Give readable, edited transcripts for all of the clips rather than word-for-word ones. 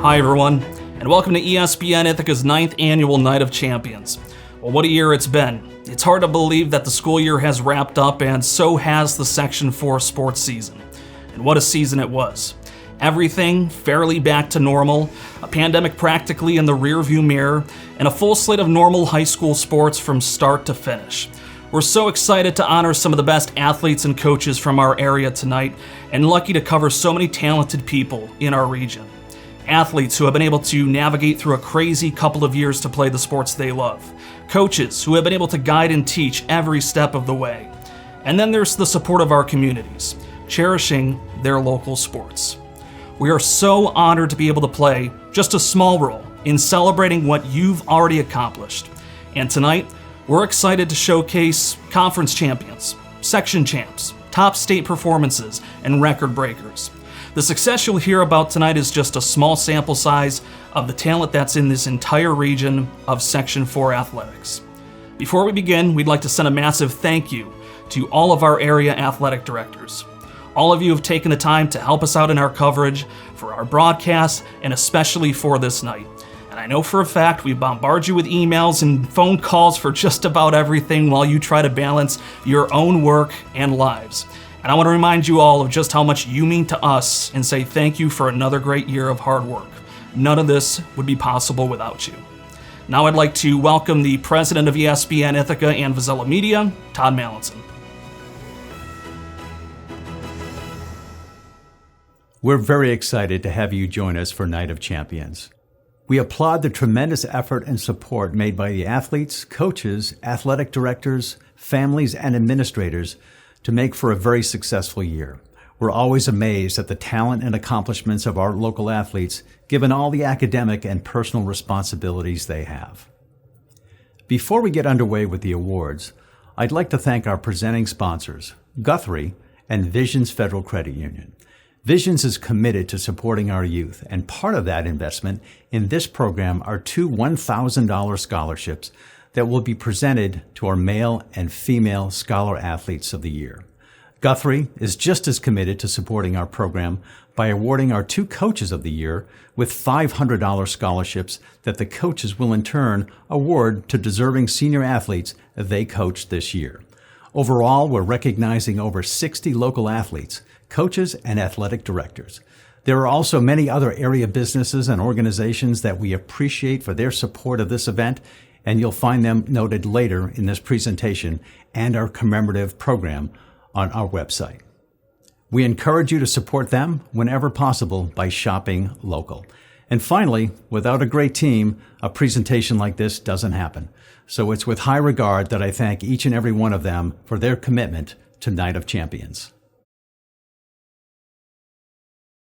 Hi everyone, and welcome to ESPN Ithaca's 9th annual Night of Champions. Well, what a year it's been. It's hard to believe that the school year has wrapped up, and so has the Section 4 sports season. And what a season it was. Everything fairly back to normal, a pandemic practically in the rearview mirror, and a full slate of normal high school sports from start to finish. We're so excited to honor some of the best athletes and coaches from our area tonight, and lucky to cover so many talented people in our region. Athletes who have been able to navigate through a crazy couple of years to play the sports they love. Coaches who have been able to guide and teach every step of the way. And then there's the support of our communities, cherishing their local sports. We are so honored to be able to play just a small role in celebrating what you've already accomplished. And tonight, we're excited to showcase conference champions, section champs, top state performances, and record breakers. The success you'll hear about tonight is just a small sample size of the talent that's in this entire region of Section 4 athletics. Before we begin, we'd like to send a massive thank you to all of our area athletic directors. All of you have taken the time to help us out in our coverage, for our broadcasts, and especially for this night. And I know for a fact we bombard you with emails and phone calls for just about everything while you try to balance your own work and lives. And I want to remind you all of just how much you mean to us and say thank you for another great year of hard work. None of this would be possible without you. Now I'd like to welcome the president of ESPN Ithaca and Vizela Media, Todd Mallinson. We're very excited to have you join us for Night of Champions. We applaud the tremendous effort and support made by the athletes, coaches, athletic directors, families, and administrators to make for a very successful year. We're always amazed at the talent and accomplishments of our local athletes, given all the academic and personal responsibilities they have. Before we get underway with the awards, I'd like to thank our presenting sponsors, Guthrie and Visions Federal Credit Union. Visions is committed to supporting our youth, and part of that investment in this program are two $1,000 scholarships that will be presented to our male and female Scholar Athletes of the Year. Guthrie is just as committed to supporting our program by awarding our two Coaches of the Year with $500 scholarships that the coaches will in turn award to deserving senior athletes they coached this year. Overall, we're recognizing over 60 local athletes, coaches, and athletic directors. There are also many other area businesses and organizations that we appreciate for their support of this event, and you'll find them noted later in this presentation and our commemorative program on our website. We encourage you to support them whenever possible by shopping local. And finally, without a great team, a presentation like this doesn't happen. So it's with high regard that I thank each and every one of them for their commitment to Night of Champions.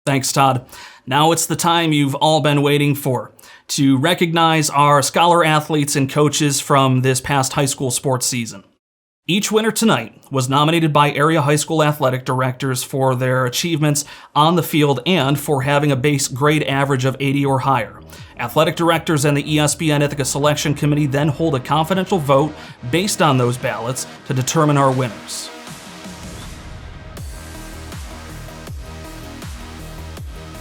Thanks, Todd. Now it's the time you've all been waiting for, to recognize our scholar athletes and coaches from this past high school sports season. Each winner tonight was nominated by area high school athletic directors for their achievements on the field and for having a base grade average of 80 or higher. Athletic directors and the ESPN Ithaca Selection Committee then hold a confidential vote based on those ballots to determine our winners.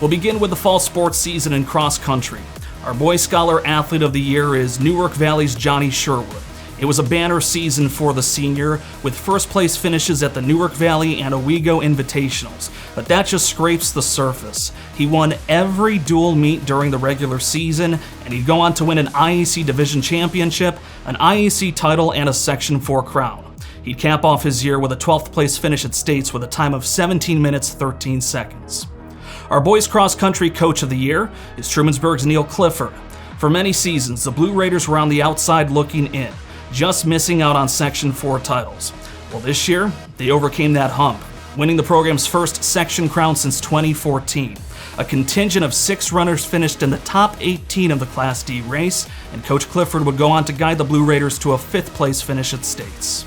We'll begin with the fall sports season in cross country. Our Boys Scholar Athlete of the Year is Newark Valley's Johnny Sherwood. It was a banner season for the senior, with first place finishes at the Newark Valley and Owego Invitationals, but that just scrapes the surface. He won every dual meet during the regular season, and he'd go on to win an IAC Division Championship, an IAC title, and a Section 4 crown. He'd cap off his year with a 12th place finish at States with a time of 17 minutes 13 seconds. Our Boys Cross Country Coach of the Year is Trumansburg's Neil Clifford. For many seasons, the Blue Raiders were on the outside looking in, just missing out on Section 4 titles. Well, this year, they overcame that hump, winning the program's first section crown since 2014. A contingent of 6 runners finished in the top 18 of the Class D race, and Coach Clifford would go on to guide the Blue Raiders to a 5th place finish at States.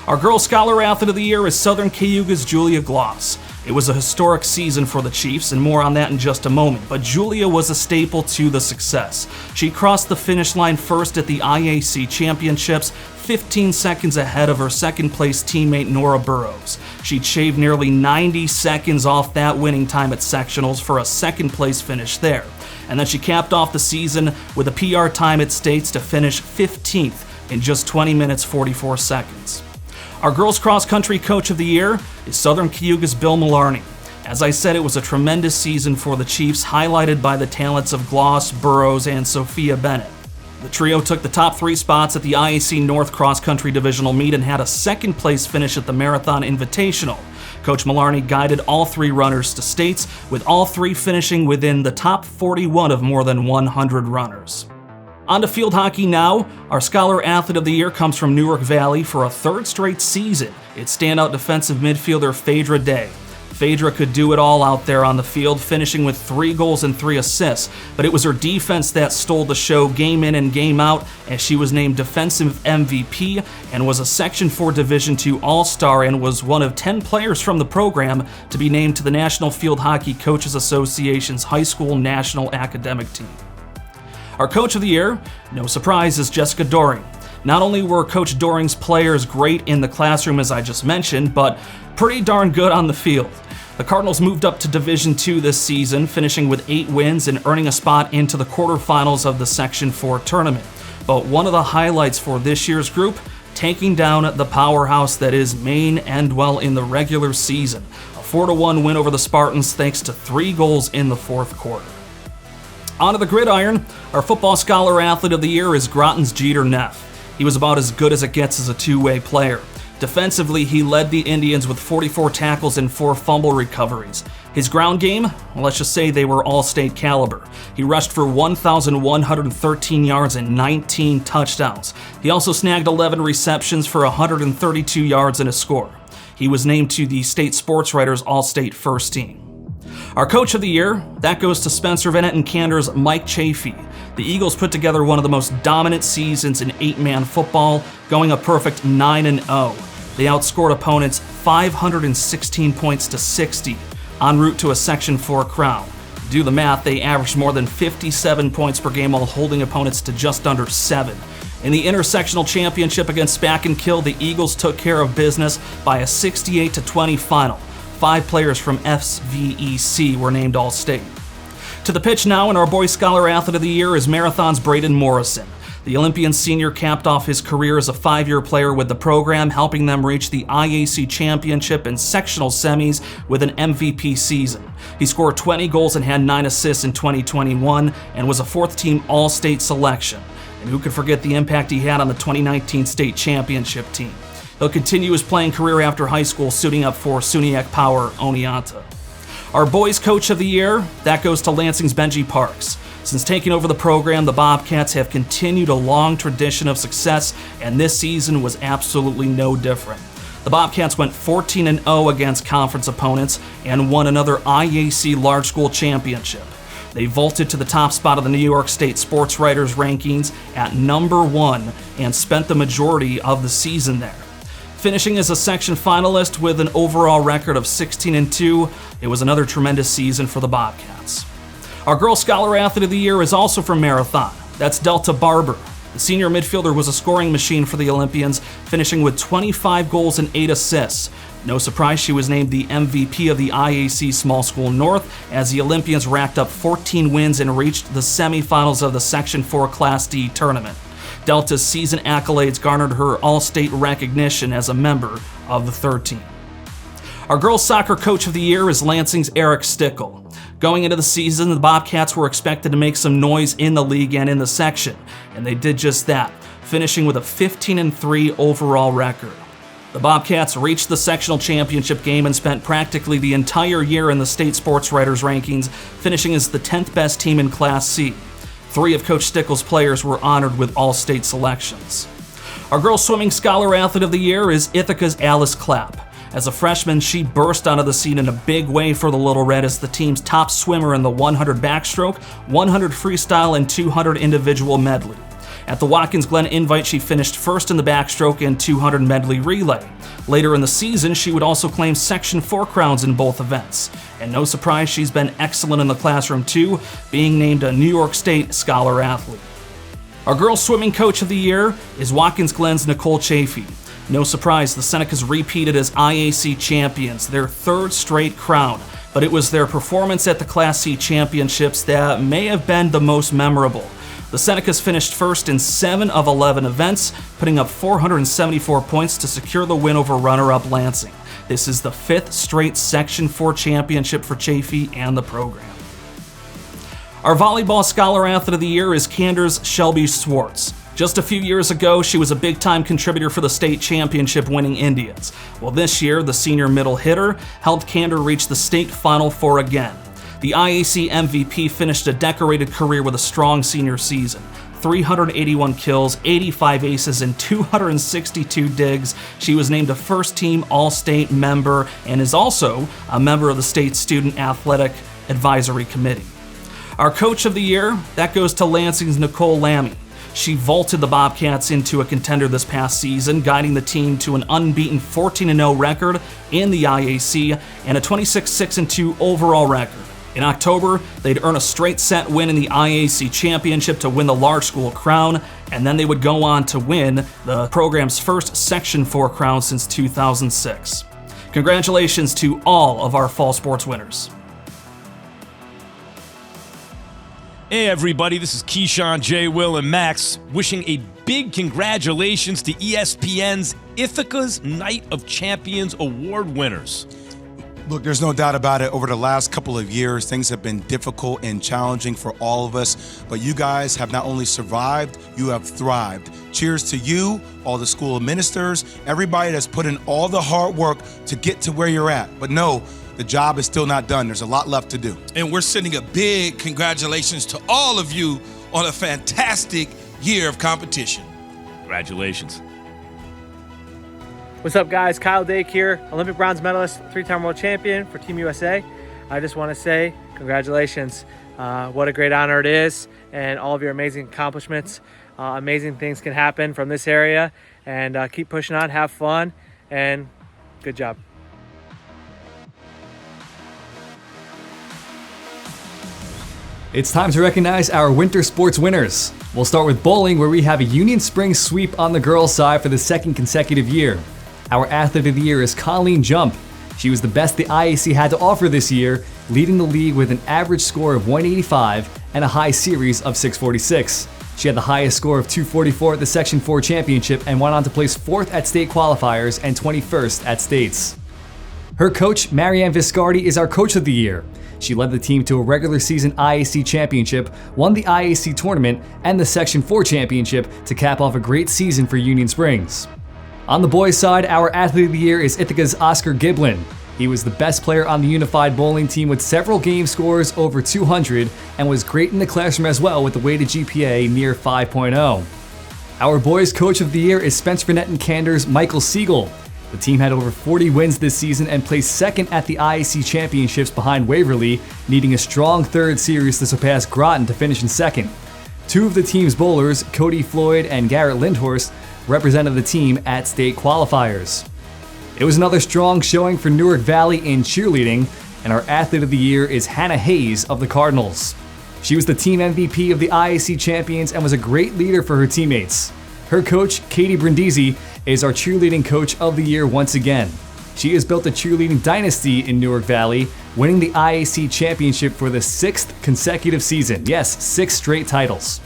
Our Girls Scholar Athlete of the Year is Southern Cayuga's Julia Gloss. It was a historic season for the Chiefs, and more on that in just a moment, but Julia was a staple to the success. She crossed the finish line first at the IAC Championships, 15 seconds ahead of her second-place teammate Nora Burrows. She'd shaved nearly 90 seconds off that winning time at sectionals for a second-place finish there. And then she capped off the season with a PR time it states to finish 15th in just 20 minutes 44 seconds. Our girls cross country coach of the year is Southern Cayuga's Bill Mallarney. As I said, it was a tremendous season for the Chiefs, highlighted by the talents of Gloss, Burrows, and Sophia Bennett. The trio took the top 3 spots at the IAC North Cross Country Divisional Meet and had a second place finish at the Marathon Invitational. Coach Mallarney guided all 3 runners to states, with all 3 finishing within the top 41 of more than 100 runners. On to field hockey now. Our Scholar Athlete of the Year comes from Newark Valley for a 3rd straight season. It's standout defensive midfielder Phaedra Day. Phaedra could do it all out there on the field, finishing with 3 goals and 3 assists, but it was her defense that stole the show game in and game out, as she was named Defensive MVP and was a Section 4 Division II All-Star and was one of 10 players from the program to be named to the National Field Hockey Coaches Association's High School National Academic Team. Our Coach of the Year, no surprise, is Jessica Doring. Not only were Coach Doring's players great in the classroom, as I just mentioned, but pretty darn good on the field. The Cardinals moved up to Division II this season, finishing with 8 wins and earning a spot into the quarterfinals of the Section 4 tournament. But one of the highlights for this year's group, taking down the powerhouse that is Maine Endwell in the regular season. A 4-1 win over the Spartans thanks to 3 goals in the 4th quarter. On to the gridiron, our Football Scholar Athlete of the Year is Groton's Jeter Neff. He was about as good as it gets as a two-way player. Defensively, he led the Indians with 44 tackles and 4 fumble recoveries. His ground game, well, let's just say they were all-state caliber. He rushed for 1,113 yards and 19 touchdowns. He also snagged 11 receptions for 132 yards and a score. He was named to the State Sports Writers All-State First Team. Our Coach of the Year, that goes to Spencer Bennett and Candor's Mike Chafee. The Eagles put together one of the most dominant seasons in 8-man football, going a perfect 9-0. They outscored opponents 516 points to 60, en route to a Section 4 crown. Do the math, they averaged more than 57 points per game while holding opponents to just under 7. In the intersectional championship against Spack and Kill, the Eagles took care of business by a 68-20 final. 5 players from SVEC were named All-State. To the pitch now, and our Boys Scholar Athlete of the Year is Marathon's Braden Morrison. The Olympian senior capped off his career as a 5-year player with the program, helping them reach the IAC Championship and sectional semis with an MVP season. He scored 20 goals and had 9 assists in 2021 and was a 4th-team All-State selection. And who could forget the impact he had on the 2019 state championship team? He'll continue his playing career after high school, suiting up for SUNYAC Power Oneonta. Our Boys Coach of the Year, that goes to Lansing's Benji Parks. Since taking over the program, the Bobcats have continued a long tradition of success, and this season was absolutely no different. The Bobcats went 14-0 against conference opponents and won another IAC Large School Championship. They vaulted to the top spot of the New York State Sports Writers rankings at number 1 and spent the majority of the season there. Finishing as a section finalist with an overall record of 16-2, it was another tremendous season for the Bobcats. Our Girl Scholar Athlete of the Year is also from Marathon. That's Delta Barber. The senior midfielder was a scoring machine for the Olympians, finishing with 25 goals and 8 assists. No surprise she was named the MVP of the IAC Small School North, as the Olympians racked up 14 wins and reached the semifinals of the Section 4 Class D tournament. Delta's season accolades garnered her all-state recognition as a member of the 3rd team. Our girls soccer coach of the year is Lansing's Eric Stickle. Going into the season, the Bobcats were expected to make some noise in the league and in the section, and they did just that, finishing with a 15-3 overall record. The Bobcats reached the sectional championship game and spent practically the entire year in the state sports writers rankings, finishing as the 10th best team in Class C. 3 of Coach Stickle's players were honored with all-state selections. Our girls swimming scholar athlete of the year is Ithaca's Alice Clapp. As a freshman, she burst onto the scene in a big way for the Little Red as the team's top swimmer in the 100 backstroke, 100 freestyle, and 200 individual medley. At the Watkins Glen Invite, she finished first in the backstroke and 200 medley relay. Later in the season, she would also claim Section 4 crowns in both events. And no surprise, she's been excellent in the classroom too, being named a New York State Scholar Athlete. Our girls swimming coach of the year is Watkins Glen's Nicole Chafee. No surprise, the Senecas repeated as IAC champions, their 3rd straight crown. but it was their performance at the Class C championships that may have been the most memorable. The Senecas finished first in 7 of 11 events, putting up 474 points to secure the win over runner-up Lansing. This is the 5th straight Section 4 championship for Chaffee and the program. Our volleyball scholar athlete of the year is Cander's Shelby Swartz. Just a few years ago, she was a big-time contributor for the state championship winning Indians. Well, this year, the senior middle hitter helped Cander reach the state Final Four again. The IAC MVP finished a decorated career with a strong senior season. 381 kills, 85 aces, and 262 digs. She was named a first-team All-State member and is also a member of the state Student Athletic Advisory Committee. Our Coach of the Year, that goes to Lansing's Nicole Lammy. She vaulted the Bobcats into a contender this past season, guiding the team to an unbeaten 14-0 record in the IAC and a 26-6-2 overall record. In October, they'd earn a straight set win in the IAC championship to win the large school crown, and then they would go on to win the program's first Section 4 crown since 2006. Congratulations to all of our fall sports winners. Hey everybody, this is Keyshawn, J. Will, and Max wishing a big congratulations to ESPN's Ithaca's Night of Champions Award winners. Look, there's no doubt about it. Over the last couple of years, things have been difficult and challenging for all of us, but you guys have not only survived, you have thrived. Cheers to you, all the school ministers, everybody that's put in all the hard work to get to where you're at. But no, the job is still not done. There's a lot left to do. And we're sending a big congratulations to all of you on a fantastic year of competition. Congratulations. What's up, guys? Kyle Dake here, Olympic bronze medalist, 3-time world champion for Team USA. I just want to say congratulations. What a great honor it is, and all of your amazing accomplishments. Amazing things can happen from this area, and keep pushing on, have fun, and good job. It's time to recognize our winter sports winners. We'll start with bowling, where we have a Union Springs sweep on the girls' side for the 2nd consecutive year. Our athlete of the year is Colleen Jump. She was the best the IAC had to offer this year, leading the league with an average score of 185 and a high series of 646. She had the highest score of 244 at the Section 4 championship and went on to place 4th at state qualifiers and 21st at states. Her coach, Marianne Viscardi, is our coach of the year. She led the team to a regular season IAC championship, won the IAC tournament, and the Section 4 championship to cap off a great season for Union Springs. On the boys' side, our athlete of the year is Ithaca's Oscar Giblin. He was the best player on the unified bowling team with several game scores over 200 and was great in the classroom as well with a weighted GPA near 5.0. Our boys' coach of the year is Spencer Net and Cander's Michael Siegel. The team had over 40 wins this season and placed 2nd at the IAC championships behind Waverly, needing a strong 3rd series to surpass Groton to finish in 2nd. 2 of the team's bowlers, Cody Floyd and Garrett Lindhorst, represented the team at state qualifiers. It was another strong showing for Newark Valley in cheerleading, and our athlete of the year is Hannah Hayes of the Cardinals. She was the team MVP of the IAC champions and was a great leader for her teammates. Her coach, Katie Brindisi, is our cheerleading coach of the year once again. She has built a cheerleading dynasty in Newark Valley, winning the IAC championship for the 6th consecutive season. Yes, 6 straight titles.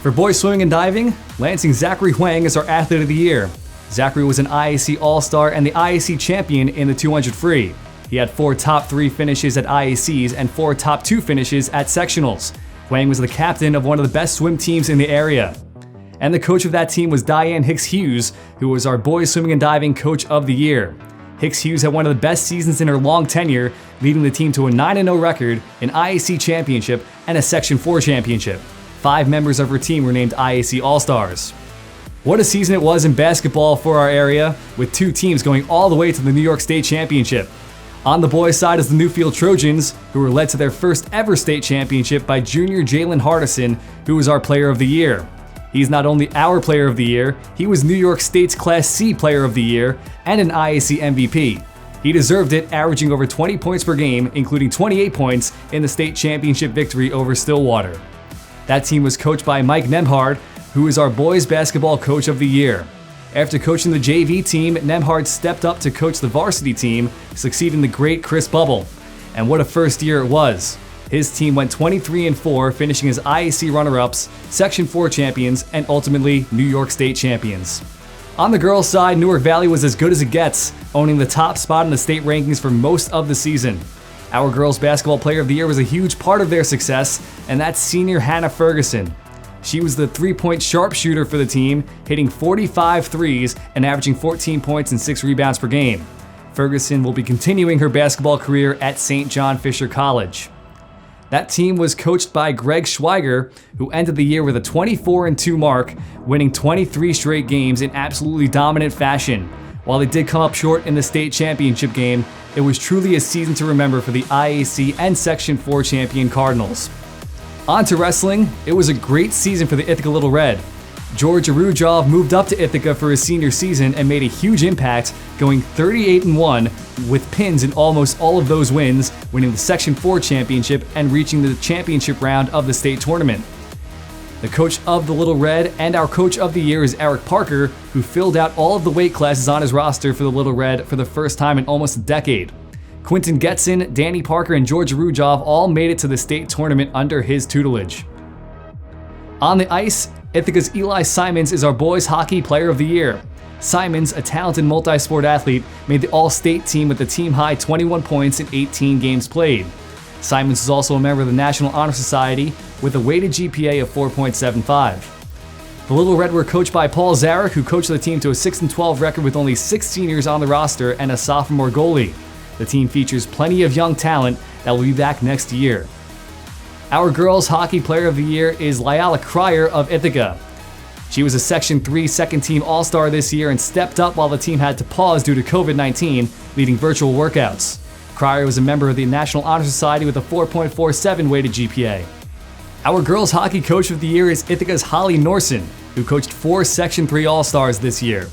For boys swimming and diving, Lansing Zachary Huang is our athlete of the year. Zachary was an IAC All-Star and the IAC champion in the 200 free. He had 4 top 3 finishes at IACs and 4 top 2 finishes at sectionals. Huang was the captain of one of the best swim teams in the area. And the coach of that team was Diane Hicks-Hughes, who was our boys swimming and diving coach of the year. Hicks-Hughes had one of the best seasons in her long tenure, leading the team to a 9-0 record, an IAC championship, and a Section 4 championship. 5 members of her team were named IAC All-Stars. What a season it was in basketball for our area, with 2 teams going all the way to the New York State Championship. On the boys' side is the Newfield Trojans, who were led to their first ever state championship by junior Jalen Hardison, who was our player of the year. He's not only our player of the year, he was New York State's Class C player of the year and an IAC MVP. He deserved it, averaging over 20 points per game, including 28 points in the state championship victory over Stillwater. That team was coached by Mike Nemhard, who is our boys basketball coach of the year. After coaching the JV team, Nemhard stepped up to coach the varsity team, succeeding the great Chris Bubble. and what a first year it was. His team went 23-4, finishing as IAC runner-ups, Section 4 champions, and ultimately New York State champions. On the girls' side, Newark Valley was as good as it gets, owning the top spot in the state rankings for most of the season. Our girls' basketball player of the year was a huge part of their success, and that's senior Hannah Ferguson. She was the three-point sharpshooter for the team, hitting 45 threes and averaging 14 points and 6 rebounds per game. Ferguson will be continuing her basketball career at St. John Fisher College. That team was coached by Greg Schweiger, who ended the year with a 24-2 mark, winning 23 straight games in absolutely dominant fashion. While they did come up short in the state championship game, it was truly a season to remember for the IAC and Section 4 champion Cardinals. On to wrestling, it was a great season for the Ithaca Little Red. George Arujov moved up to Ithaca for his senior season and made a huge impact, going 38-1 with pins in almost all of those wins, winning the Section 4 championship and reaching the championship round of the state tournament. The coach of the Little Red and our coach of the year is Eric Parker, who filled out all of the weight classes on his roster for the Little Red for the first time in almost a decade. Quinton Getson, Danny Parker, and George Arujov all made it to the state tournament under his tutelage. On the ice, Ithaca's Eli Simons is our boys hockey player of the year. Simons, a talented multi-sport athlete, made the all-state team with a team-high 21 points in 18 games played. Simons is also a member of the National Honor Society with a weighted GPA of 4.75. The Little Red were coached by Paul Zarek, who coached the team to a 6-12 record with only 6 seniors on the roster and a sophomore goalie. The team features plenty of young talent that will be back next year. Our girls hockey player of the year is Lyala Cryer of Ithaca. She was a Section 3 second-team All-Star this year and stepped up while the team had to pause due to COVID-19, leading virtual workouts. Cryer was a member of the National Honor Society with a 4.47 weighted GPA. Our girls hockey coach of the year is Ithaca's Holly Norson, who coached 4 Section 3 All-Stars this year.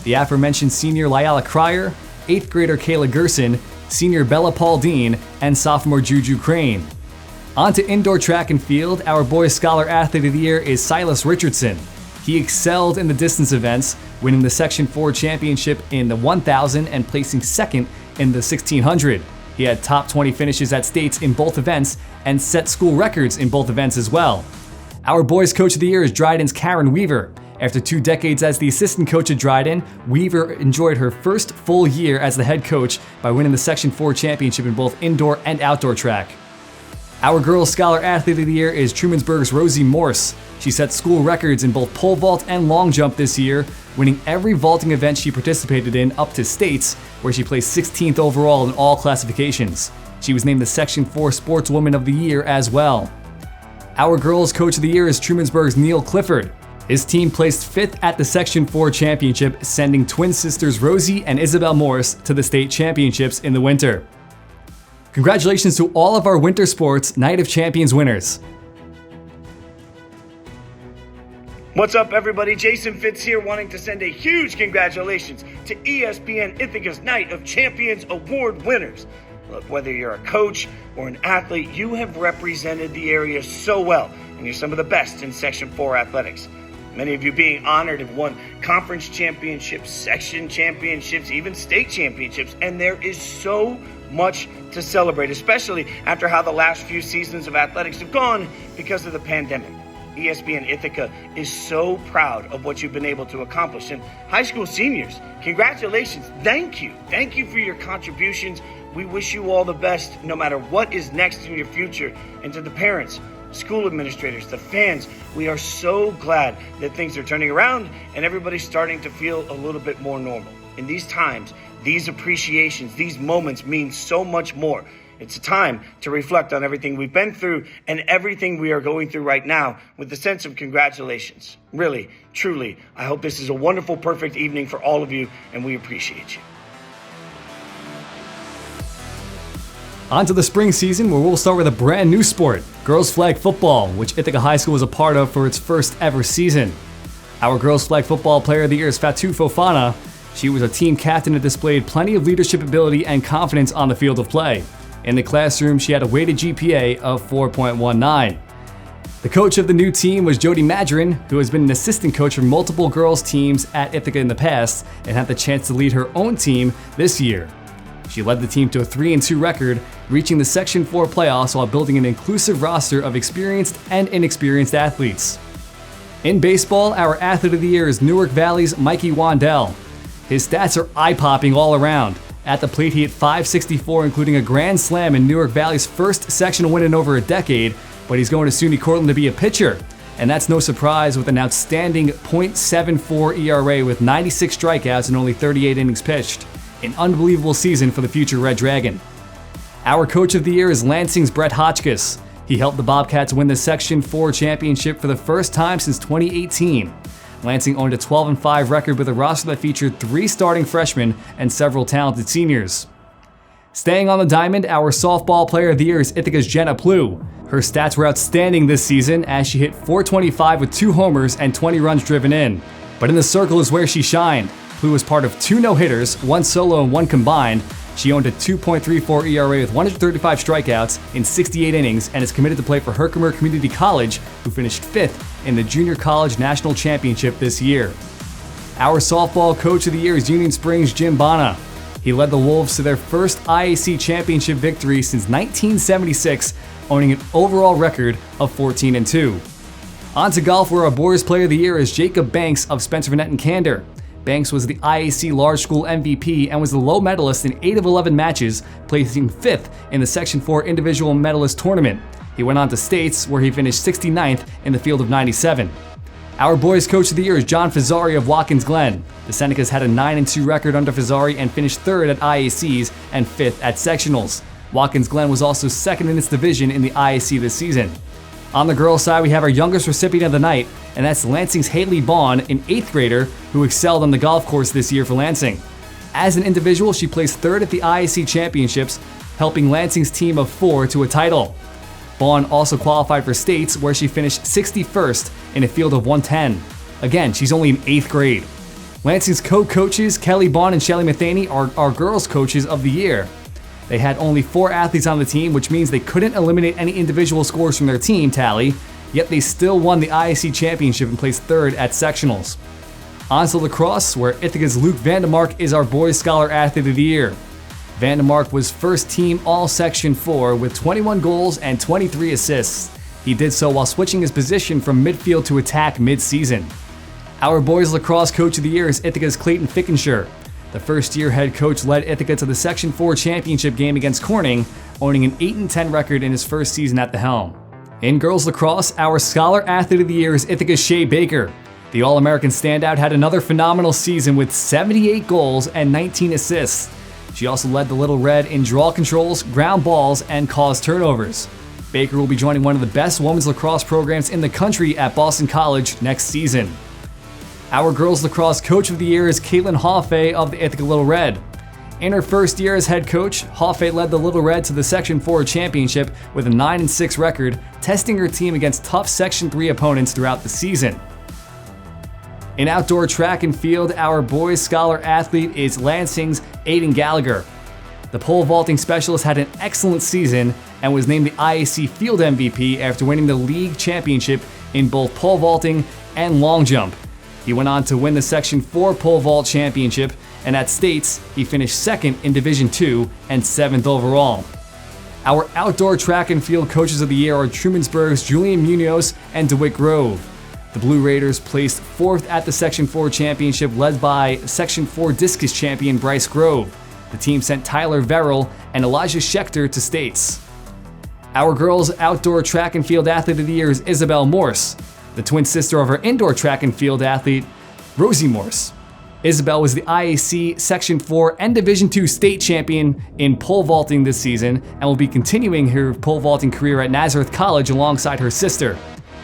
The aforementioned senior Lyala Cryer, 8th grader Kayla Gerson, senior Bella Pauldine, and sophomore Juju Crane. On to indoor track and field, our boys scholar athlete of the year is Silas Richardson. He excelled in the distance events, winning the Section 4 championship in the 1,000 and placing second in the 1,600. He had top 20 finishes at states in both events and set school records in both events as well. Our boys coach of the year is Dryden's Karen Weaver. After 2 decades as the assistant coach at Dryden, Weaver enjoyed her first full year as the head coach by winning the Section 4 championship in both indoor and outdoor track. Our girls scholar athlete of the year is Trumansburg's Rosie Morse. She set school records in both pole vault and long jump this year, winning every vaulting event she participated in up to states, where she placed 16th overall in all classifications. She was named the Section 4 Sportswoman of the Year as well. Our girls coach of the year is Trumansburg's Neil Clifford. His team placed 5th at the Section 4 championship, sending twin sisters Rosie and Isabel Morse to the state championships in the winter. Congratulations to all of our winter sports Night of Champions winners. What's up, everybody? Jason Fitz here, wanting to send a huge congratulations to ESPN Ithaca's Night of Champions Award winners. Look, whether you're a coach or an athlete, you have represented the area so well, and you're some of the best in Section 4 athletics. Many of you being honored have won conference championships, section championships, even state championships, and there is so much to celebrate, especially after how the last few seasons of athletics have gone because of the pandemic. ESPN Ithaca is so proud of what you've been able to accomplish. And high school seniors, congratulations. Thank you. Thank you for your contributions. We wish you all the best no matter what is next in your future. And to the parents, school administrators, the fans, we are so glad that things are turning around and everybody's starting to feel a little bit more normal. In these times, these appreciations, these moments mean so much more. It's a time to reflect on everything we've been through and everything we are going through right now with a sense of congratulations. Really, truly, I hope this is a wonderful, perfect evening for all of you, and we appreciate you. On to the spring season, where we'll start with a brand new sport, girls flag football, which Ithaca High School was a part of for its first ever season. Our girls flag football player of the year is Fatu Fofana. She was a team captain and displayed plenty of leadership ability and confidence on the field of play. In the classroom, she had a weighted GPA of 4.19. The coach of the new team was Jody Madrin, who has been an assistant coach for multiple girls teams at Ithaca in the past and had the chance to lead her own team this year. She led the team to a 3-2 record, reaching the Section 4 playoffs while building an inclusive roster of experienced and inexperienced athletes. In baseball, our Athlete of the Year is Newark Valley's Mikey Wandell. His stats are eye-popping all around. At the plate, he hit .564, including a grand slam in Newark Valley's first sectional win in over a decade, but he's going to SUNY Cortland to be a pitcher. And that's no surprise with an outstanding .74 ERA with 96 strikeouts and only 38 innings pitched. An unbelievable season for the future Red Dragon. Our Coach of the Year is Lansing's Brett Hotchkiss. He helped the Bobcats win the Section 4 championship for the first time since 2018. Lansing owned a 12-5 record with a roster that featured 3 starting freshmen and several talented seniors. Staying on the diamond, our Softball Player of the Year is Ithaca's Jenna Plew. Her stats were outstanding this season as she hit .425 with 2 homers and 20 runs driven in. But in the circle is where she shined. Plew was part of 2 no-hitters, 1 solo and 1 combined. She owned a 2.34 ERA with 135 strikeouts in 68 innings and is committed to play for Herkimer Community College, who finished 5th in the Junior College National Championship this year. Our Softball Coach of the Year is Union Springs' Jim Bana. He led the Wolves to their first IAC championship victory since 1976, owning an overall record of 14-2. On to golf, where our Boys Player of the Year is Jacob Banks of Spencer Vanette and Candor. Banks was the IAC Large School MVP and was the low medalist in 8 of 11 matches, placing 5th in the Section 4 Individual Medalist Tournament. He went on to states, where he finished 69th in the field of 97. Our Boys Coach of the Year is John Fazzari of Watkins Glen. The Senecas had a 9-2 record under Fazzari and finished 3rd at IACs and 5th at sectionals. Watkins Glen was also 2nd in its division in the IAC this season. On the girls' side, we have our youngest recipient of the night, and that's Lansing's Haley Bond, an 8th grader who excelled on the golf course this year for Lansing. As an individual, she placed 3rd at the IAC championships, helping Lansing's team of 4 to a title. Bond also qualified for states, where she finished 61st in a field of 110. Again, she's only in 8th grade. Lansing's co-coaches, Kelly Bond and Shelly Matheny, are our girls' coaches of the year. They had only 4 athletes on the team, which means they couldn't eliminate any individual scores from their team tally, yet they still won the IAC championship and placed 3rd at sectionals. On to lacrosse, where Ithaca's Luke Vandemark is our Boys Scholar Athlete of the Year. Vandemark was first team All Section 4 with 21 goals and 23 assists. He did so while switching his position from midfield to attack mid-season. Our Boys Lacrosse Coach of the Year is Ithaca's Clayton Fickenshire. The first-year head coach led Ithaca to the Section 4 championship game against Corning, owning an 8-10 record in his first season at the helm. In girls lacrosse, our Scholar Athlete of the Year is Ithaca's Shea Baker. The All-American standout had another phenomenal season with 78 goals and 19 assists. She also led the Little Red in draw controls, ground balls, and caused turnovers. Baker will be joining one of the best women's lacrosse programs in the country at Boston College next season. Our girls lacrosse coach of the year is Caitlin Hoffe of the Ithaca Little Red. In her first year as head coach, Hoffe led the Little Red to the Section 4 championship with a 9-6 record, testing her team against tough Section 3 opponents throughout the season. In outdoor track and field, our boys scholar athlete is Lansing's Aiden Gallagher. The pole vaulting specialist had an excellent season and was named the IAC Field MVP after winning the league championship in both pole vaulting and long jump. He went on to win the Section 4 pole vault championship, and at states, he finished 2nd in Division 2 and 7th overall. Our outdoor track and field coaches of the year are Trumansburg's Julian Munoz and DeWitt Grove. The Blue Raiders placed 4th at the Section 4 championship, led by Section 4 discus champion Bryce Grove. The team sent Tyler Verrill and Elijah Schechter to states. Our girls' outdoor track and field athlete of the year is Isabel Morse, the twin sister of our indoor track and field athlete, Rosie Morse. Isabel was the IAC Section 4 and Division 2 state champion in pole vaulting this season and will be continuing her pole vaulting career at Nazareth College alongside her sister.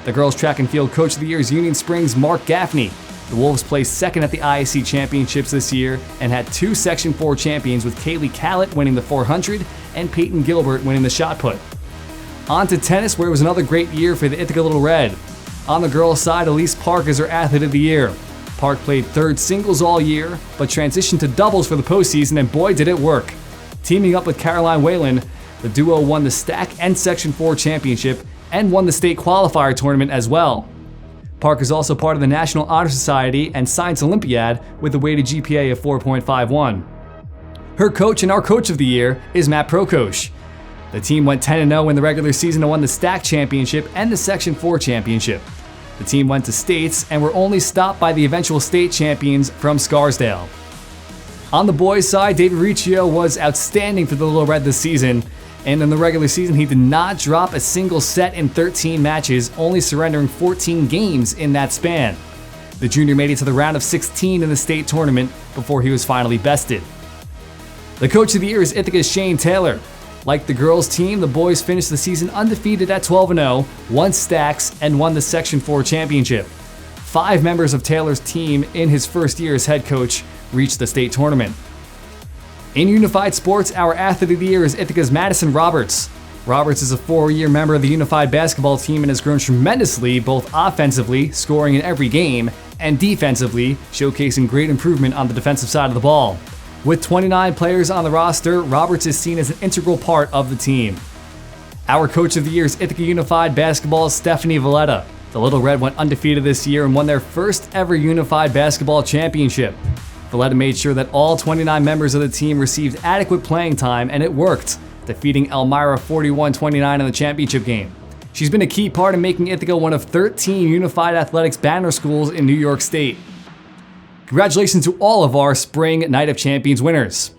The girls' track and field coach of the year is Union Springs' Mark Gaffney. The Wolves placed 2nd at the IAC championships this year and had 2 Section 4 champions, with Kaylee Callett winning the 400 and Peyton Gilbert winning the shot put. On to tennis, where it was another great year for the Ithaca Little Red. On the girls' side, Elise Park is our athlete of the year. Park played 3rd singles all year, but transitioned to doubles for the postseason, and boy did it work. Teaming up with Caroline Whalen, the duo won the Stack and Section 4 championship and won the state qualifier tournament as well. Park is also part of the National Honor Society and Science Olympiad with a weighted GPA of 4.51. Her coach and our coach of the year is Matt Prokosh. The team went 10-0 in the regular season and won the STAC championship and the Section 4 championship. The team went to states and were only stopped by the eventual state champions from Scarsdale. On the boys' side, David Riccio was outstanding for the Little Red this season, and in the regular season he did not drop a single set in 13 matches, only surrendering 14 games in that span. The junior made it to the round of 16 in the state tournament before he was finally bested. The coach of the year is Ithaca's Shane Taylor. Like the girls' team, the boys finished the season undefeated at 12-0, won stacks, and won the Section 4 championship. 5 members of Taylor's team in his first year as head coach reached the state tournament. In unified sports, our athlete of the year is Ithaca's Madison Roberts. Roberts is a 4-year member of the unified basketball team and has grown tremendously, both offensively, scoring in every game, and defensively, showcasing great improvement on the defensive side of the ball. With 29 players on the roster, Roberts is seen as an integral part of the team. Our coach of the year is Ithaca Unified Basketball's Stephanie Valletta. The Little Red went undefeated this year and won their first ever unified basketball championship. Valletta made sure that all 29 members of the team received adequate playing time, and it worked, defeating Elmira 41-29 in the championship game. She's been a key part in making Ithaca one of 13 unified athletics banner schools in New York State. Congratulations to all of our Spring Night of Champions winners.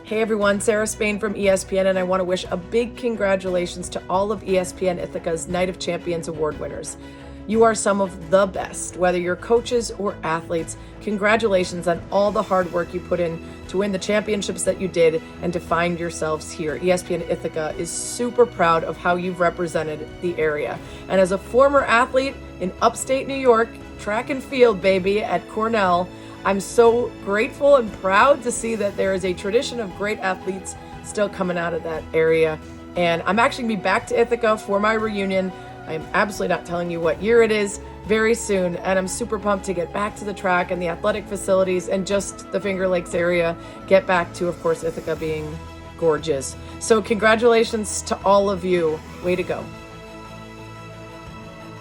Hey everyone, Sarah Spain from ESPN, and I want to wish a big congratulations to all of ESPN Ithaca's Night of Champions award winners. You are some of the best, whether you're coaches or athletes. Congratulations on all the hard work you put in to win the championships that you did and to find yourselves here. ESPN Ithaca is super proud of how you've represented the area. And as a former athlete in upstate New York, track and field baby at Cornell, I'm so grateful and proud to see that there is a tradition of great athletes still coming out of that area. And I'm actually going to be back to Ithaca for my reunion. I'm absolutely not telling you what year it is, very soon, and I'm super pumped to get back to the track and the athletic facilities and just the Finger Lakes area, get back to, of course, Ithaca being gorgeous. So congratulations to all of you. Way to go.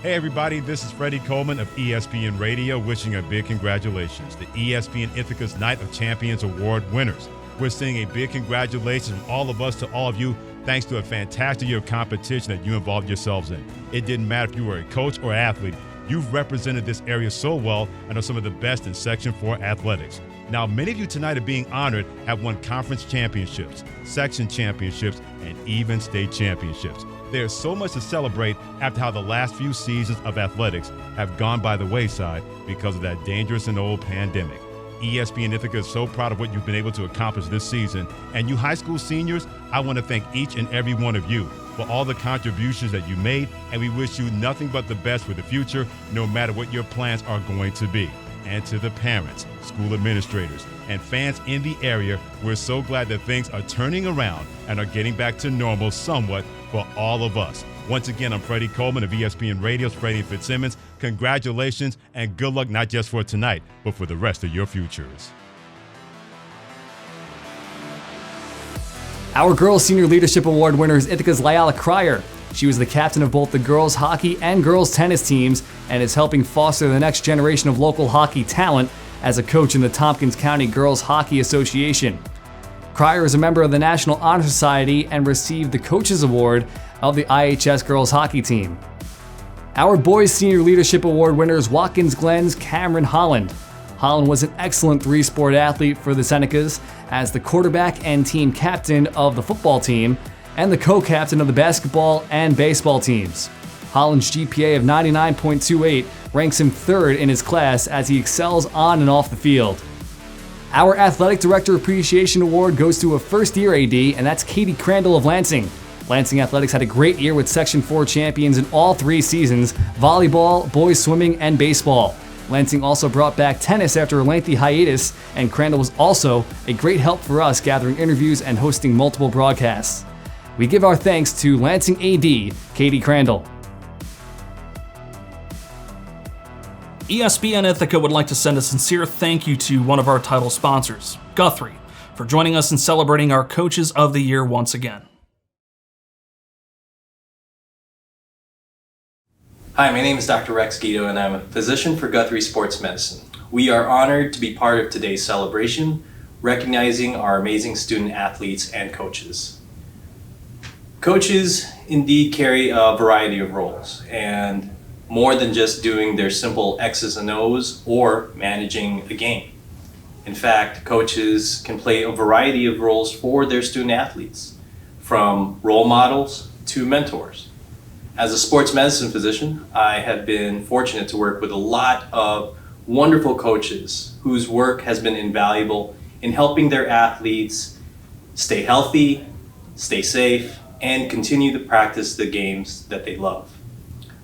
Hey everybody, this is Freddie Coleman of ESPN Radio wishing a big congratulations to ESPN Ithaca's Night of Champions Award winners. We're saying a big congratulations from all of us to all of you, thanks to a fantastic year of competition that you involved yourselves in. It didn't matter if you were a coach or athlete, you've represented this area so well and are some of the best in Section 4 athletics. Now, many of you tonight are being honored have won conference championships, section championships, and even state championships. There's so much to celebrate after how the last few seasons of athletics have gone by the wayside because of that dangerous and old pandemic. ESPN Ithaca is so proud of what you've been able to accomplish this season. And you high school seniors, I want to thank each and every one of you for all the contributions that you made, and we wish you nothing but the best for the future, no matter what your plans are going to be. And to the parents, school administrators, and fans in the area, we're so glad that things are turning around and are getting back to normal somewhat for all of us. Once again, I'm Freddie Coleman of ESPN Radio's Freddie and Fitzsimmons. Congratulations and good luck, not just for tonight, but for the rest of your futures. Our Girls Senior Leadership Award winner is Ithaca's Lyala Cryer. She was the captain of both the girls hockey and girls tennis teams and is helping foster the next generation of local hockey talent as a coach in the Tompkins County Girls Hockey Association. Cryer is a member of the National Honor Society and received the Coaches Award of the IHS Girls Hockey Team. Our Boys Senior Leadership Award winner is Watkins Glen's Cameron Holland. Holland was an excellent three-sport athlete for the Senecas as the quarterback and team captain of the football team and the co-captain of the basketball and baseball teams. Holland's GPA of 99.28 ranks him third in his class as he excels on and off the field. Our Athletic Director Appreciation Award goes to a first-year AD, and that's Katie Crandall of Lansing. Lansing Athletics had a great year with Section 4 champions in all 3 seasons: volleyball, boys swimming, and baseball. Lansing also brought back tennis after a lengthy hiatus, and Crandall was also a great help for us gathering interviews and hosting multiple broadcasts. We give our thanks to Lansing AD, Katie Crandall. ESPN Ithaca would like to send a sincere thank you to one of our title sponsors, Guthrie, for joining us in celebrating our Coaches of the Year once again. Hi, my name is Dr. Rex Guido, and I'm a physician for Guthrie Sports Medicine. We are honored to be part of today's celebration. recognizing our amazing student athletes and coaches. Coaches indeed carry a variety of roles, and more than just doing their simple X's and O's or managing a game. In fact, coaches can play a variety of roles for their student athletes, from role models to mentors. As a sports medicine physician, I have been fortunate to work with a lot of wonderful coaches whose work has been invaluable in helping their athletes stay healthy, stay safe, and continue to practice the games that they love.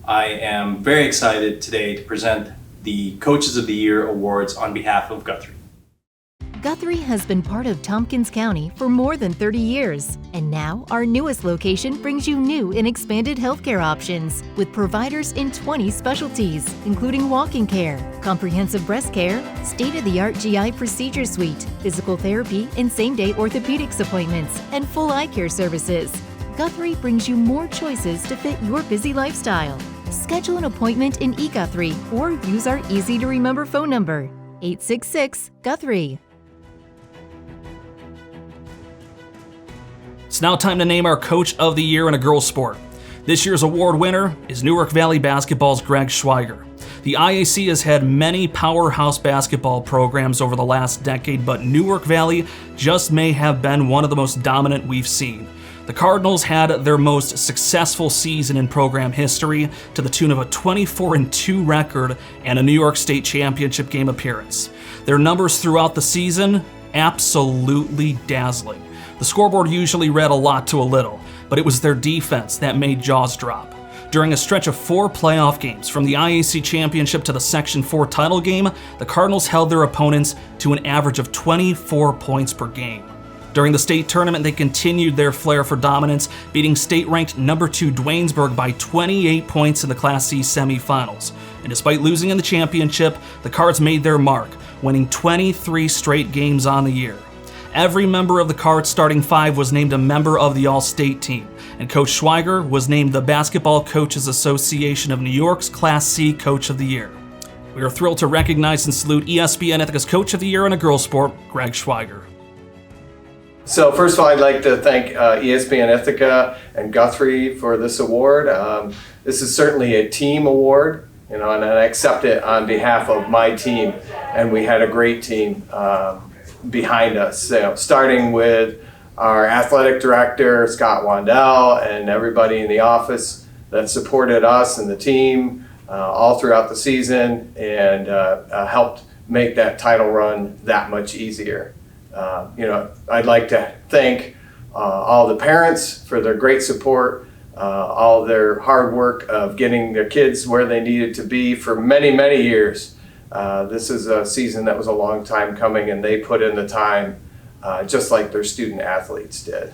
I am very excited today to present the Coaches of the Year Awards on behalf of Guthrie. Guthrie has been part of Tompkins County for more than 30 years, and now our newest location brings you new and expanded healthcare options with providers in 20 specialties, including walking care, comprehensive breast care, state-of-the-art GI procedure suite, physical therapy and same-day orthopedics appointments, and full eye care services. Guthrie brings you more choices to fit your busy lifestyle. Schedule an appointment in eGuthrie or use our easy-to-remember phone number, 866-GUTHRIE. It's now time to name our Coach of the Year in a girls' sport. This year's award winner is Newark Valley Basketball's Greg Schweiger. The IAC has had many powerhouse basketball programs over the last decade, but Newark Valley just may have been one of the most dominant we've seen. The Cardinals had their most successful season in program history to the tune of a 24-2 record and a New York State championship game appearance. Their numbers throughout the season, absolutely dazzling. The scoreboard usually read a lot to a little, but it was their defense that made jaws drop. During a stretch of 4 playoff games, from the IAC championship to the Section 4 title game, the Cardinals held their opponents to an average of 24 points per game. During the state tournament, they continued their flair for dominance, beating state-ranked number 2 Dwaynesburg by 28 points in the Class C semifinals. And despite losing in the championship, the Cards made their mark, winning 23 straight games on the year. Every member of the Cards starting 5 was named a member of the All-State team, and Coach Schweiger was named the Basketball Coaches Association of New York's Class C Coach of the Year. We are thrilled to recognize and salute ESPN Ithaca's Coach of the Year in a girls' sport, Greg Schweiger. So first of all, I'd like to thank ESPN Ithaca and Guthrie for this award. This is certainly a team award, and I accept it on behalf of my team, and we had a great team behind us, starting with our athletic director, Scott Wandell, and everybody in the office that supported us and the team all throughout the season and helped make that title run that much easier. I'd like to thank all the parents for their great support, all their hard work of getting their kids where they needed to be for many, many years. This is a season that was a long time coming, and they put in the time just like their student athletes did.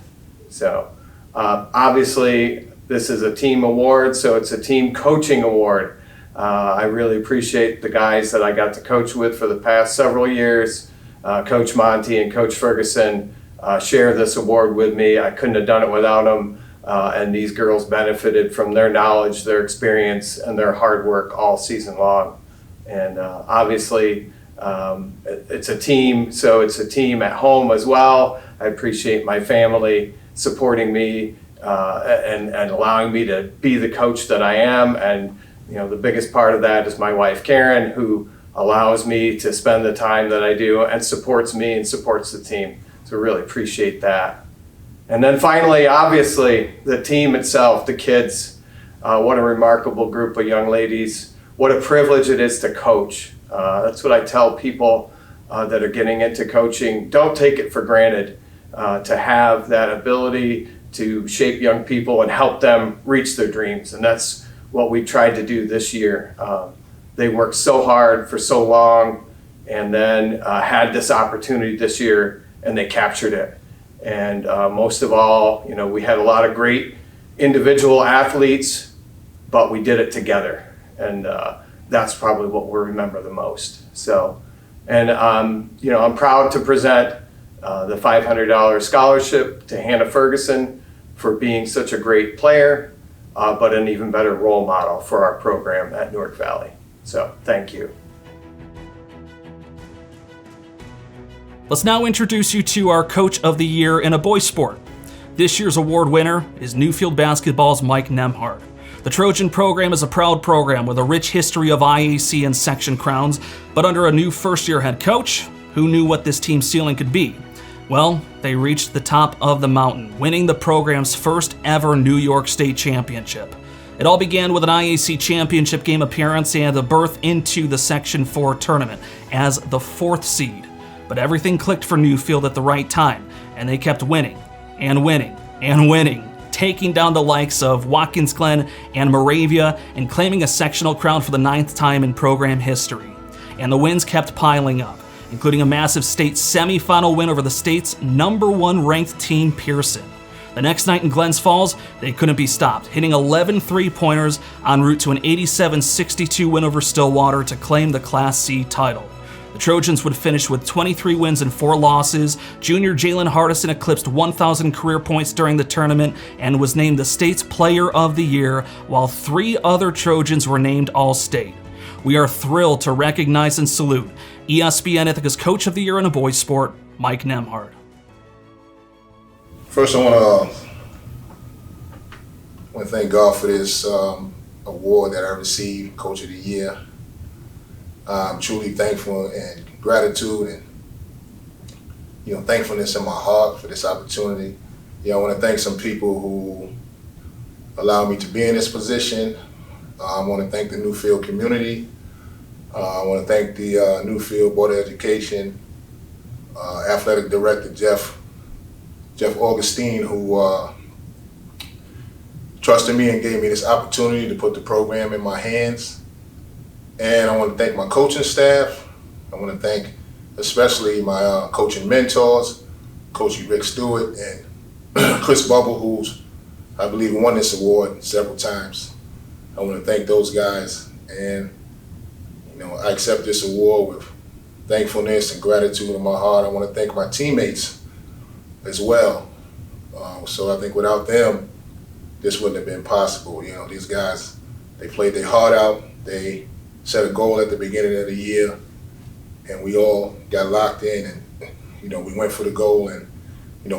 So obviously this is a team award, so it's a team coaching award. I really appreciate the guys that I got to coach with for the past several years. Coach Monty and Coach Ferguson share this award with me. I couldn't have done it without them, and these girls benefited from their knowledge, their experience, and their hard work all season long. And obviously, it's a team, so it's a team at home as well. I appreciate my family supporting me and allowing me to be the coach that I am. And the biggest part of that is my wife, Karen, who allows me to spend the time that I do and supports me and supports the team. So really appreciate that. And then finally, obviously, the team itself, the kids, what a remarkable group of young ladies. What a privilege it is to coach. That's what I tell people that are getting into coaching. Don't take it for granted to have that ability to shape young people and help them reach their dreams. And that's what we tried to do this year. They worked so hard for so long and then had this opportunity this year, and they captured it. And most of all, we had a lot of great individual athletes, but we did it together. And that's probably what we'll remember the most. So, and I'm proud to present the $500 scholarship to Hannah Ferguson for being such a great player, but an even better role model for our program at Newark Valley. So, thank you. Let's now introduce you to our Coach of the Year in a boys sport. This year's award winner is Newfield Basketball's Mike Nemhard. The Trojan program is a proud program with a rich history of IAC and section crowns, but under a new first-year head coach, who knew what this team's ceiling could be? Well, they reached the top of the mountain, winning the program's first ever New York State championship. It all began with an IAC championship game appearance and a berth into the Section 4 tournament as the 4th seed. But everything clicked for Newfield at the right time, and they kept winning and winning and winning, taking down the likes of Watkins Glen and Moravia and claiming a sectional crown for the 9th time in program history. And the wins kept piling up, including a massive state semifinal win over the state's #1 ranked team, Pearson. The next night in Glens Falls, they couldn't be stopped, hitting 11 three-pointers en route to an 87-62 win over Stillwater to claim the Class C title. The Trojans would finish with 23 wins and 4 losses. Junior Jalen Hardison eclipsed 1,000 career points during the tournament and was named the state's Player of the Year, while 3 other Trojans were named All-State. We are thrilled to recognize and salute ESPN Ithaca's Coach of the Year in a boys sport, Mike Nemhard. First, I want to thank God for this award that I received, Coach of the Year. I'm truly thankful and gratitude and thankfulness in my heart for this opportunity. I want to thank some people who allowed me to be in this position. I want to thank the Newfield community. I want to thank the Newfield Board of Education, Athletic Director Jeff Augustine, who trusted me and gave me this opportunity to put the program in my hands. And I want to thank my coaching staff. I want to thank especially my coaching mentors, Coach Rick Stewart and Chris Bubble, who's, I believe, won this award several times. I want to thank those guys. And, I accept this award with thankfulness and gratitude in my heart. I want to thank my teammates as well. So I think without them, this wouldn't have been possible. These guys, they played their heart out. They set a goal at the beginning of the year, and we all got locked in, and we went for the goal, and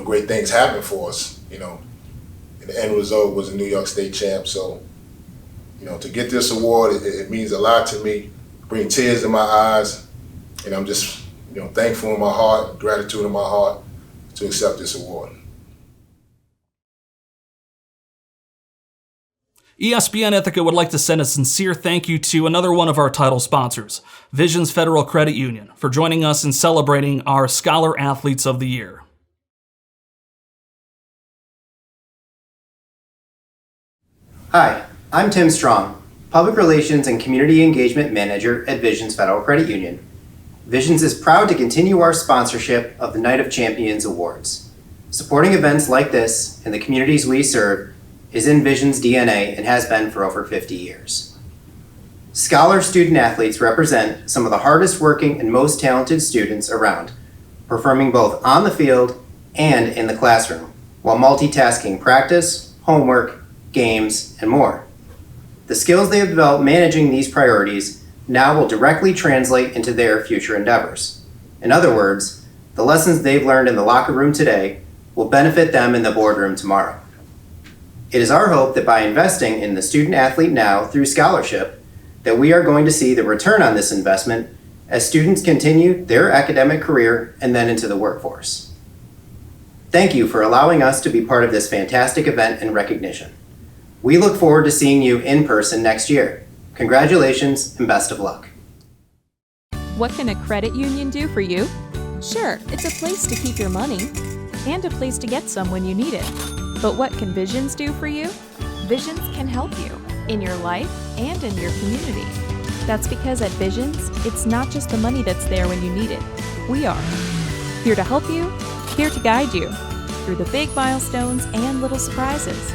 great things happened for us. And the end result was a New York State champ. So to get this award, it means a lot to me. Bring tears in my eyes, and I'm just thankful in my heart, gratitude in my heart to accept this award. ESPN Ithaca would like to send a sincere thank you to another one of our title sponsors, Visions Federal Credit Union, for joining us in celebrating our Scholar Athletes of the Year. Hi, I'm Tim Strong, Public Relations and Community Engagement Manager at Visions Federal Credit Union. Visions is proud to continue our sponsorship of the Night of Champions Awards. Supporting events like this in the communities we serve is in Visions' DNA and has been for over 50 years. Scholar student athletes represent some of the hardest working and most talented students around, performing both on the field and in the classroom, while multitasking practice, homework, games, and more. The skills they have developed managing these priorities now will directly translate into their future endeavors. In other words, the lessons they've learned in the locker room today will benefit them in the boardroom tomorrow. It is our hope that by investing in the student athlete now through scholarship, that we are going to see the return on this investment as students continue their academic career and then into the workforce. Thank you for allowing us to be part of this fantastic event and recognition. We look forward to seeing you in person next year. Congratulations and best of luck. What can a credit union do for you? Sure, it's a place to keep your money and a place to get some when you need it. But what can Visions do for you? Visions can help you in your life and in your community. That's because at Visions, it's not just the money that's there when you need it. We are here to help you, here to guide you through the big milestones and little surprises.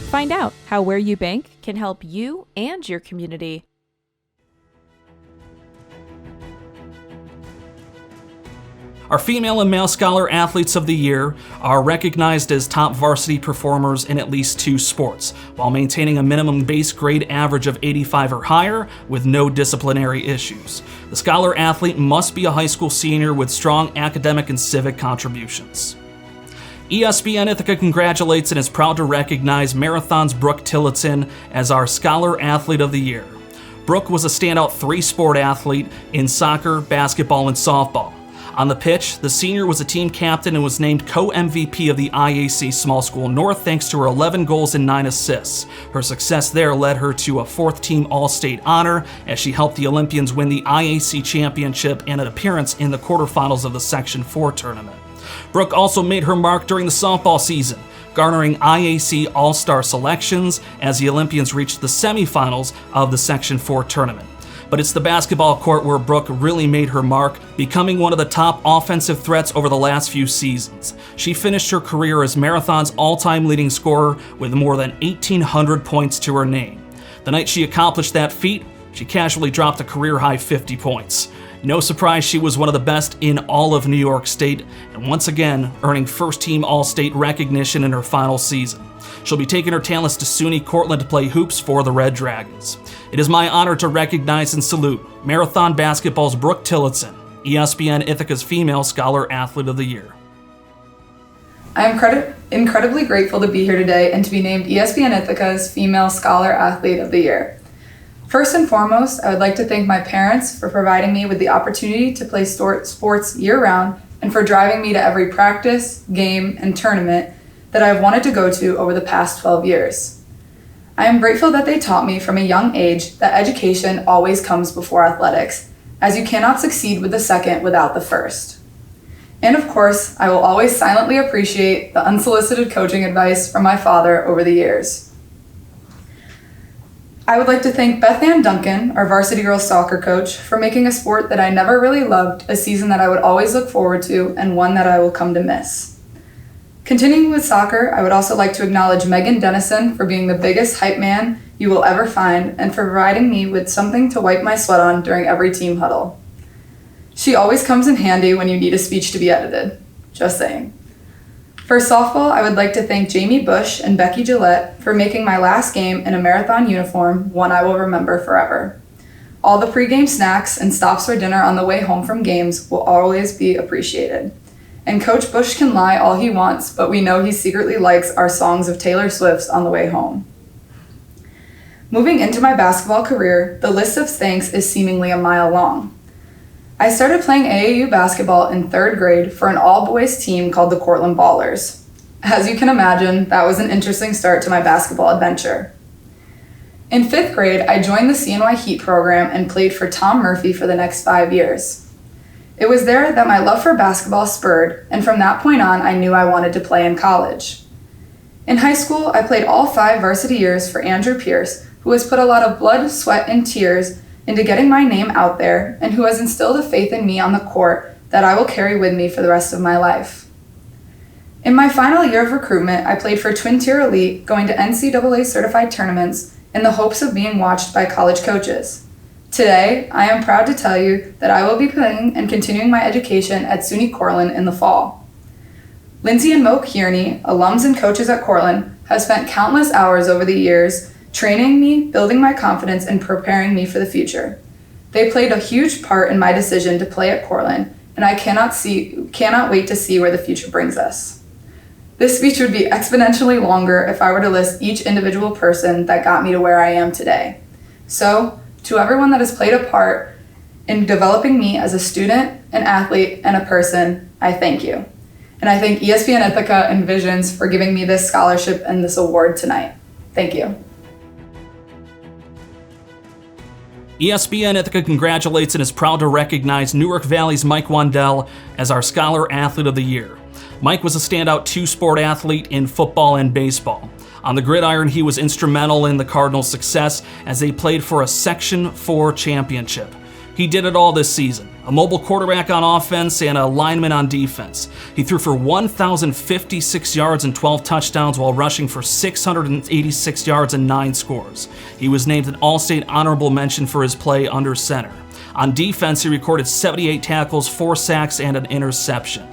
Find out how Where You Bank can help you and your community. Our female and male Scholar Athletes of the Year are recognized as top varsity performers in at least 2 sports, while maintaining a minimum base grade average of 85 or higher with no disciplinary issues. The Scholar Athlete must be a high school senior with strong academic and civic contributions. ESPN Ithaca congratulates and is proud to recognize Marathon's Brooke Tillotson as our Scholar Athlete of the Year. Brooke was a standout 3-sport athlete in soccer, basketball, and softball. On the pitch, the senior was a team captain and was named co-MVP of the IAC Small School North thanks to her 11 goals and 9 assists. Her success there led her to a 4th-team All-State honor as she helped the Olympians win the IAC championship and an appearance in the quarterfinals of the Section 4 tournament. Brooke also made her mark during the softball season, garnering IAC All-Star selections as the Olympians reached the semifinals of the Section 4 tournament. But it's the basketball court where Brooke really made her mark, becoming one of the top offensive threats over the last few seasons. She finished her career as Marathon's all-time leading scorer with more than 1,800 points to her name. The night she accomplished that feat, she casually dropped a career-high 50 points. No surprise she was one of the best in all of New York State, and once again earning first-team All-State recognition in her final season. She'll be taking her talents to SUNY Cortland to play hoops for the Red Dragons. It is my honor to recognize and salute Marathon Basketball's Brooke Tillotson, ESPN Ithaca's Female Scholar Athlete of the Year. I am incredibly grateful to be here today and to be named ESPN Ithaca's Female Scholar Athlete of the Year. First and foremost, I would like to thank my parents for providing me with the opportunity to play sports year-round and for driving me to every practice, game, and tournament that I have wanted to go to over the past 12 years. I am grateful that they taught me from a young age that education always comes before athletics, as you cannot succeed with the second without the first. And of course, I will always silently appreciate the unsolicited coaching advice from my father over the years. I would like to thank Beth Ann Duncan, our varsity girls soccer coach, for making a sport that I never really loved a season that I would always look forward to and one that I will come to miss. Continuing with soccer, I would also like to acknowledge Megan Dennison for being the biggest hype man you will ever find and for providing me with something to wipe my sweat on during every team huddle. She always comes in handy when you need a speech to be edited. Just saying. For softball, I would like to thank Jamie Bush and Becky Gillette for making my last game in a Marathon uniform one I will remember forever. All the pregame snacks and stops for dinner on the way home from games will always be appreciated. And Coach Bush can lie all he wants, but we know he secretly likes our songs of Taylor Swift's on the way home. Moving into my basketball career, the list of thanks is seemingly a mile long. I started playing AAU basketball in 3rd grade for an all-boys team called the Cortland Ballers. As you can imagine, that was an interesting start to my basketball adventure. In 5th grade, I joined the CNY Heat program and played for Tom Murphy for the next 5 years. It was there that my love for basketball spurred, and from that point on, I knew I wanted to play in college. In high school, I played all 5 varsity years for Andrew Pierce, who has put a lot of blood, sweat, and tears into getting my name out there and who has instilled a faith in me on the court that I will carry with me for the rest of my life. In my final year of recruitment, I played for Twin Tier Elite, going to NCAA certified tournaments in the hopes of being watched by college coaches. Today, I am proud to tell you that I will be playing and continuing my education at SUNY Cortland in the fall. Lindsay and Mo Kearney, alums and coaches at Cortland, have spent countless hours over the years training me, building my confidence, and preparing me for the future. They played a huge part in my decision to play at Cortland, and I cannot wait to see where the future brings us. This speech would be exponentially longer if I were to list each individual person that got me to where I am today. So, to everyone that has played a part in developing me as a student, an athlete, and a person, I thank you. And I thank ESPN Ithaca and Visions for giving me this scholarship and this award tonight. Thank you. ESPN Ithaca congratulates and is proud to recognize Newark Valley's Mike Wandell as our Scholar Athlete of the Year. Mike was a standout 2-sport athlete in football and baseball. On the gridiron, he was instrumental in the Cardinals' success as they played for a Section 4 championship. He did it all this season, a mobile quarterback on offense and a lineman on defense. He threw for 1,056 yards and 12 touchdowns while rushing for 686 yards and 9 scores. He was named an All-State honorable mention for his play under center. On defense, he recorded 78 tackles, 4 sacks, and an interception.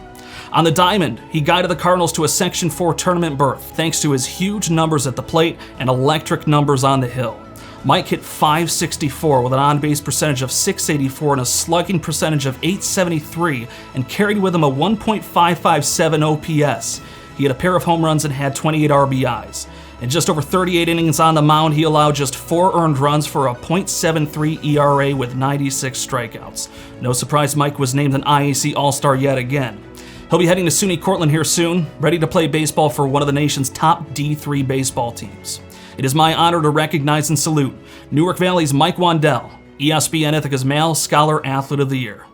On the diamond, he guided the Cardinals to a Section 4 tournament berth thanks to his huge numbers at the plate and electric numbers on the hill. Mike hit .564 with an on-base percentage of .684 and a slugging percentage of .873 and carried with him a 1.557 OPS. He had a pair of home runs and had 28 RBIs. In just over 38 innings on the mound, he allowed just 4 earned runs for a .73 ERA with 96 strikeouts. No surprise Mike was named an IAC All-Star yet again. He'll be heading to SUNY Cortland here soon, ready to play baseball for one of the nation's top D3 baseball teams. It is my honor to recognize and salute Newark Valley's Mike Wandell, ESPN Ithaca's Male Scholar Athlete of the Year.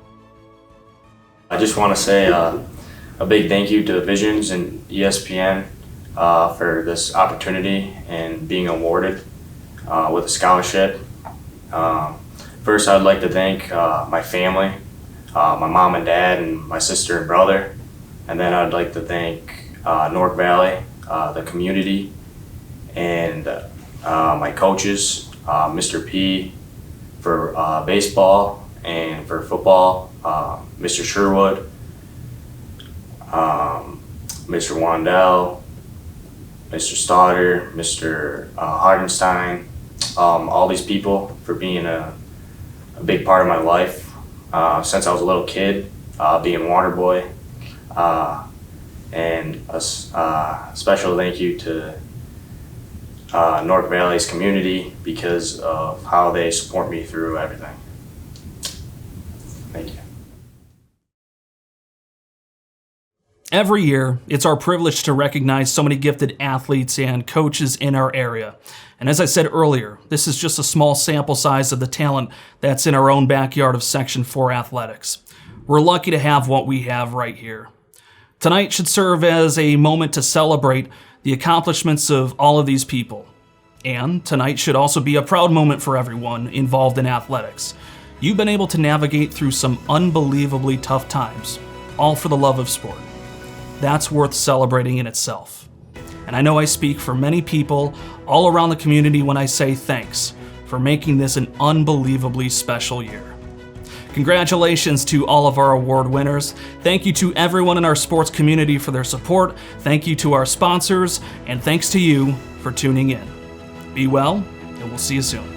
I just want to say a big thank you to Visions and ESPN for this opportunity and being awarded with a scholarship. First, I'd like to thank my family, my mom and dad, and my sister and brother. And then I'd like to thank Newark Valley, the community, and my coaches, Mr. P for baseball, and for football, Mr. Sherwood, Mr. Wandell, Mr. Stoddard, Mr. Hardenstein, all these people for being a big part of my life since I was a little kid, being a water boy. And a special thank you to Newark Valley's community because of how they support me through everything. Thank you. Every year, it's our privilege to recognize so many gifted athletes and coaches in our area. And as I said earlier, this is just a small sample size of the talent that's in our own backyard of Section 4 athletics. We're lucky to have what we have right here. Tonight should serve as a moment to celebrate the accomplishments of all of these people. And tonight should also be a proud moment for everyone involved in athletics. You've been able to navigate through some unbelievably tough times, all for the love of sport. That's worth celebrating in itself. And I know I speak for many people all around the community when I say thanks for making this an unbelievably special year. Congratulations to all of our award winners. Thank you to everyone in our sports community for their support. Thank you to our sponsors, and thanks to you for tuning in. Be well, and we'll see you soon.